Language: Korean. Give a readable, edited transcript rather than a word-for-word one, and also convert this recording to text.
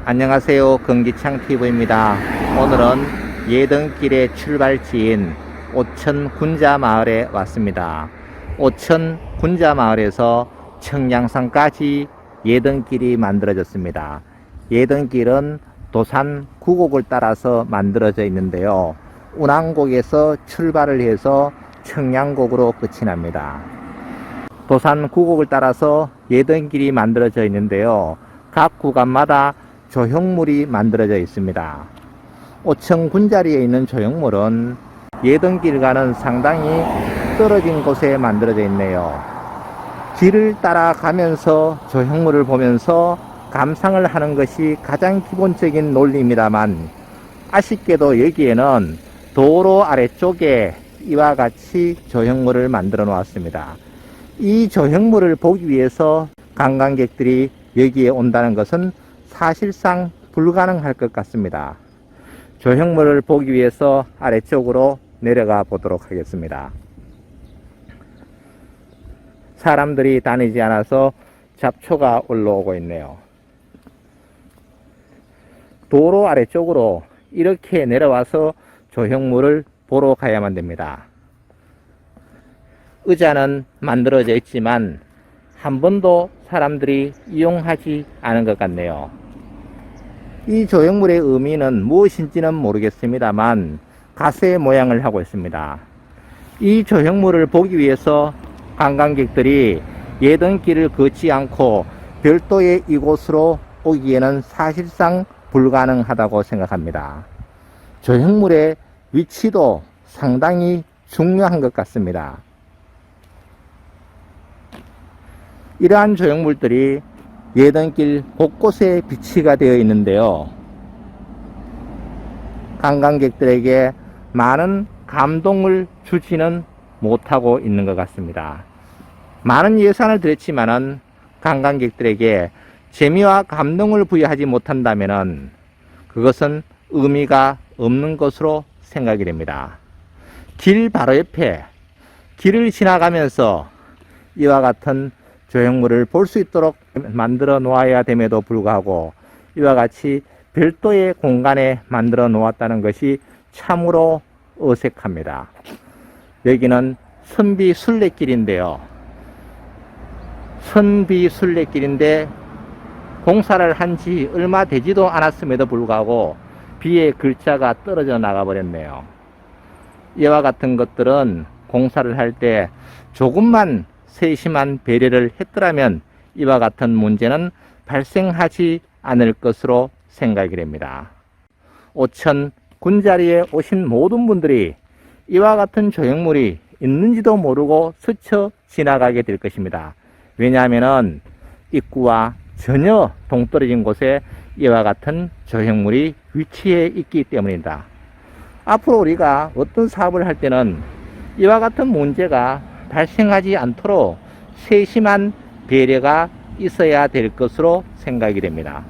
안녕하세요. 금기창TV입니다. 오늘은 예등길의 출발지인 오천 군자마을에 왔습니다. 오천 군자마을에서 청량산까지 예등길이 만들어졌습니다. 예등길은 도산 구곡을 따라서 만들어져 있는데요. 운항곡에서 출발을 해서 청량곡으로 끝이 납니다. 도산 구곡을 따라서 예등길이 만들어져 있는데요. 각 구간마다 조형물이 만들어져 있습니다. 오천 군자리에 있는 조형물은 예등길과는 상당히 떨어진 곳에 만들어져 있네요. 길을 따라가면서 조형물을 보면서 감상을 하는 것이 가장 기본적인 논리입니다만, 아쉽게도 여기에는 도로 아래쪽에 이와 같이 조형물을 만들어 놓았습니다. 이 조형물을 보기 위해서 관광객들이 여기에 온다는 것은 사실상 불가능할 것 같습니다. 조형물을 보기 위해서 아래쪽으로 내려가 보도록 하겠습니다. 사람들이 다니지 않아서 잡초가 올라오고 있네요. 도로 아래쪽으로 이렇게 내려와서 조형물을 보러 가야만 됩니다. 의자는 만들어져 있지만 한 번도 사람들이 이용하지 않은 것 같네요. 이 조형물의 의미는 무엇인지는 모르겠습니다만 가세 모양을 하고 있습니다. 이 조형물을 보기 위해서 관광객들이 예등길을 걷지 않고 별도의 이곳으로 오기에는 사실상 불가능하다고 생각합니다. 조형물의 위치도 상당히 중요한 것 같습니다. 이러한 조형물들이 예등길 곳곳에 비치가 되어 있는데요. 관광객들에게 많은 감동을 주지는 못하고 있는 것 같습니다. 많은 예산을 들였지만은 관광객들에게 재미와 감동을 부여하지 못한다면은 그것은 의미가 없는 것으로 생각이 됩니다. 길 바로 옆에 길을 지나가면서 이와 같은 조형물을 볼 수 있도록 만들어 놓아야 됨에도 불구하고 이와 같이 별도의 공간에 만들어 놓았다는 것이 참으로 어색합니다. 여기는 선비순례길인데요. 선비순례길인데 공사를 한 지 얼마 되지도 않았음에도 불구하고 비에 글자가 떨어져 나가 버렸네요. 이와 같은 것들은 공사를 할 때 조금만 세심한 배려를 했더라면 이와 같은 문제는 발생하지 않을 것으로 생각이 됩니다. 오천 군자리에 오신 모든 분들이 이와 같은 조형물이 있는지도 모르고 스쳐 지나가게 될 것입니다. 왜냐하면 입구와 전혀 동떨어진 곳에 이와 같은 조형물이 위치해 있기 때문입니다. 앞으로 우리가 어떤 사업을 할 때는 이와 같은 문제가 발생하지 않도록 세심한 배려가 있어야 될 것으로 생각이 됩니다.